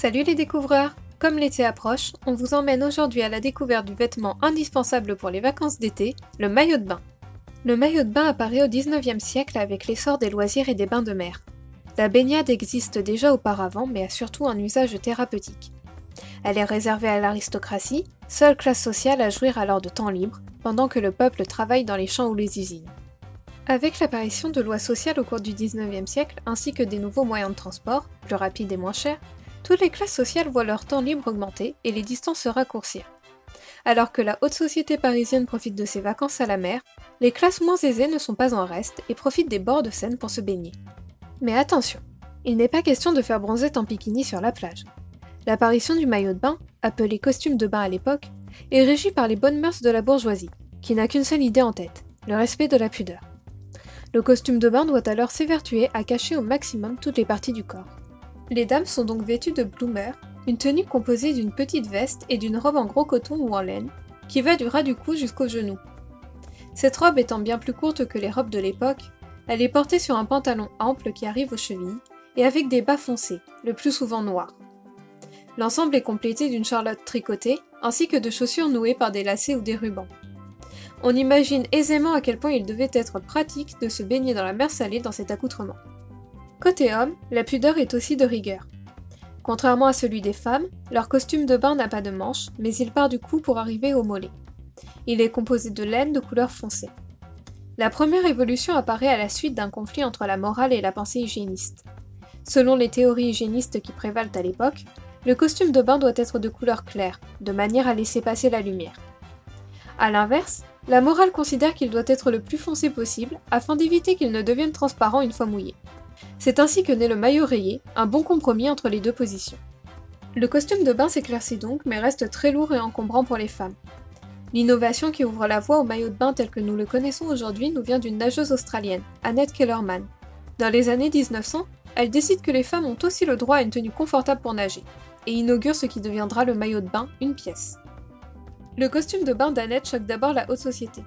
Salut les découvreurs! Comme l'été approche, on vous emmène aujourd'hui à la découverte du vêtement indispensable pour les vacances d'été, le maillot de bain. Le maillot de bain apparaît au 19e siècle avec l'essor des loisirs et des bains de mer. La baignade existe déjà auparavant mais a surtout un usage thérapeutique. Elle est réservée à l'aristocratie, seule classe sociale à jouir alors de temps libre, pendant que le peuple travaille dans les champs ou les usines. Avec l'apparition de lois sociales au cours du 19e siècle, ainsi que des nouveaux moyens de transport, plus rapides et moins chers, toutes les classes sociales voient leur temps libre augmenter et les distances se raccourcir. Alors que la haute société parisienne profite de ses vacances à la mer, les classes moins aisées ne sont pas en reste et profitent des bords de Seine pour se baigner. Mais attention, il n'est pas question de faire bronzer en bikini sur la plage. L'apparition du maillot de bain, appelé costume de bain à l'époque, est régie par les bonnes mœurs de la bourgeoisie, qui n'a qu'une seule idée en tête, le respect de la pudeur. Le costume de bain doit alors s'évertuer à cacher au maximum toutes les parties du corps. Les dames sont donc vêtues de bloomer, une tenue composée d'une petite veste et d'une robe en gros coton ou en laine, qui va du ras du cou jusqu'aux genoux. Cette robe étant bien plus courte que les robes de l'époque, elle est portée sur un pantalon ample qui arrive aux chevilles, et avec des bas foncés, le plus souvent noirs. L'ensemble est complété d'une charlotte tricotée, ainsi que de chaussures nouées par des lacets ou des rubans. On imagine aisément à quel point il devait être pratique de se baigner dans la mer salée dans cet accoutrement. Côté homme, la pudeur est aussi de rigueur. Contrairement à celui des femmes, leur costume de bain n'a pas de manches, mais il part du cou pour arriver au mollet. Il est composé de laine de couleur foncée. La première évolution apparaît à la suite d'un conflit entre la morale et la pensée hygiéniste. Selon les théories hygiénistes qui prévalent à l'époque, le costume de bain doit être de couleur claire, de manière à laisser passer la lumière. A l'inverse, la morale considère qu'il doit être le plus foncé possible afin d'éviter qu'il ne devienne transparent une fois mouillé. C'est ainsi que naît le maillot rayé, un bon compromis entre les deux positions. Le costume de bain s'éclaircit donc mais reste très lourd et encombrant pour les femmes. L'innovation qui ouvre la voie au maillot de bain tel que nous le connaissons aujourd'hui nous vient d'une nageuse australienne, Annette Kellerman. Dans les années 1900, elle décide que les femmes ont aussi le droit à une tenue confortable pour nager, et inaugure ce qui deviendra le maillot de bain, une pièce. Le costume de bain d'Annette choque d'abord la haute société.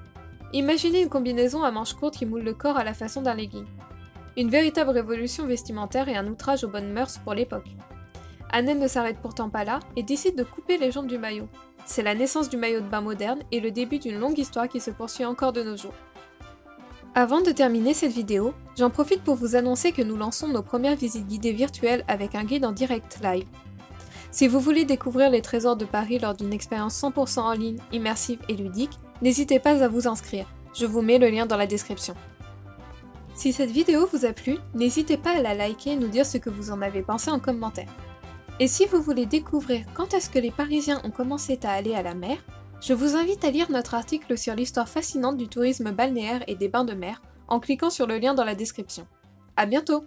Imaginez une combinaison à manches courtes qui moule le corps à la façon d'un legging. Une véritable révolution vestimentaire et un outrage aux bonnes mœurs pour l'époque. Annette ne s'arrête pourtant pas là et décide de couper les jambes du maillot. C'est la naissance du maillot de bain moderne et le début d'une longue histoire qui se poursuit encore de nos jours. Avant de terminer cette vidéo, j'en profite pour vous annoncer que nous lançons nos premières visites guidées virtuelles avec un guide en direct live. Si vous voulez découvrir les trésors de Paris lors d'une expérience 100% en ligne, immersive et ludique, n'hésitez pas à vous inscrire. Je vous mets le lien dans la description. Si cette vidéo vous a plu, n'hésitez pas à la liker et nous dire ce que vous en avez pensé en commentaire. Et si vous voulez découvrir quand est-ce que les Parisiens ont commencé à aller à la mer, je vous invite à lire notre article sur l'histoire fascinante du tourisme balnéaire et des bains de mer en cliquant sur le lien dans la description. À bientôt!